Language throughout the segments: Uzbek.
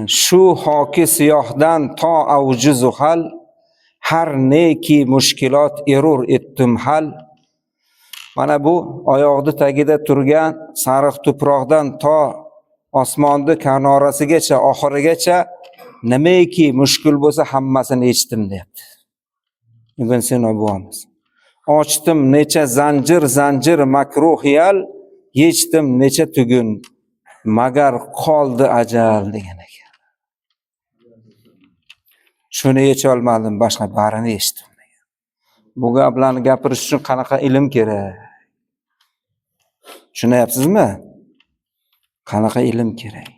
shu hoki siyohdan to avji zuhal, har neki mushkilot erur etdim hal. Mana bu oyoqni tagida turgan sariq tuproqdan to osmonni kanorasigacha, oxirigacha nimaiki mushkul bo'lsa hammasini yechdim deyapti. Ibn Sino buamiz. Ochdim necha zanjir makruh hiyal, yechdim necha tugun magar qoldi ajal degan ekan. Shuni yecha olmadim, boshqa barini yechdim degan. Bu gaplarni gapirish uchun qanaqa ilm kerak? Tushunyapsizmi? Qanaqa ilm kerak?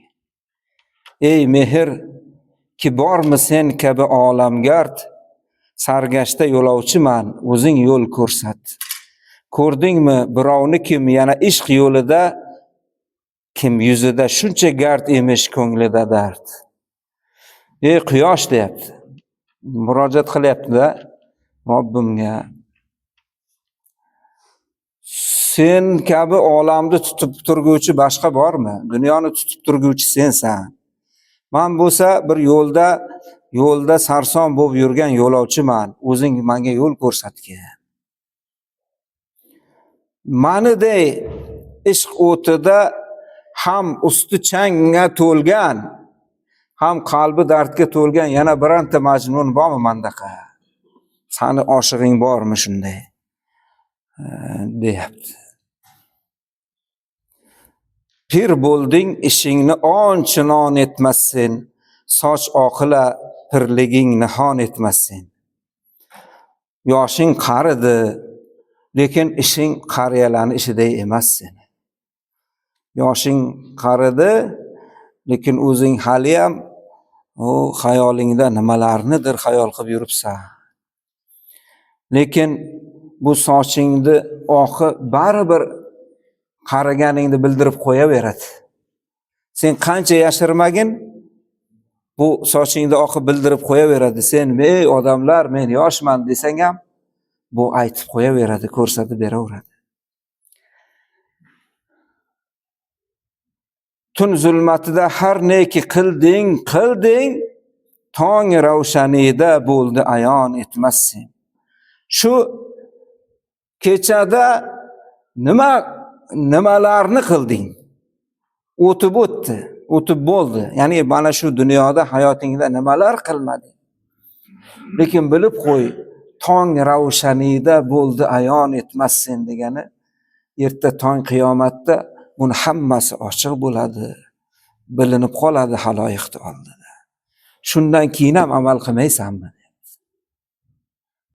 Ey mehr, ki bormi sen kabi olamgard, sargashta yo'lovchiman, o'zing yo'l ko'rsat. Ko'rdingmi birovni kim yana ishq yo'lida, kim yuzida shuncha gard emish ko'nglida dard. Ey quyosh deyapti. Murojaat qilyapti-da Robbimga. Sen kabi olamni tutib turguvchi boshqa bormi? Dunyoni tutib turguvchi sensan. Men bo'lsa bir yo'lda sarson bo'lib yurgan yo'lovchiman. O'zing menga yo'l ko'rsatgin. Maniday ishq o'tida ham usti changga to'lgan, ham qalbi dardga to'lgan yana biranta majnun bormi mendaqa? Sani oshig'ing bormi shunday? Deyapti. Pir bo'lding ishingni on-chinon etmasin, soch oqila pirliging nihon etmasin. Yoshing qaridi, lekin ishing qariyalarning ishiday emas seni. Yoshing qaridi, lekin o'zing hali ham o xayolingda nimalarnidir xayol qilib yuribsan. Lekin bu sochingni oqi baribir qaraganingni bildirib qo'yaveradi. Sen qancha yashirmagin, bu sochingni oqi bildirib qo'yaveradi. Sen ey odamlar, men yoshman desang ham bu aytib qo'yaveradi, ko'rsatib beraveradi. Tun zulmatida har neki qilding, tong ravshanida bo'ldi ayon etmasin. Shu kechada nimalarni qilding? O'tib bo'ldi. Ya'ni mana shu dunyoda hayotingda nimalar qilmading? Lekin bilib qo'y, tong ravshanida bo'ldi ayon etmasin degani, erta tong qiyomatda buni hammasi ochiq bo'ladi, bilinib qoladi haloyiqning oldida. Shundan keyin ham amal qilmaysanmi?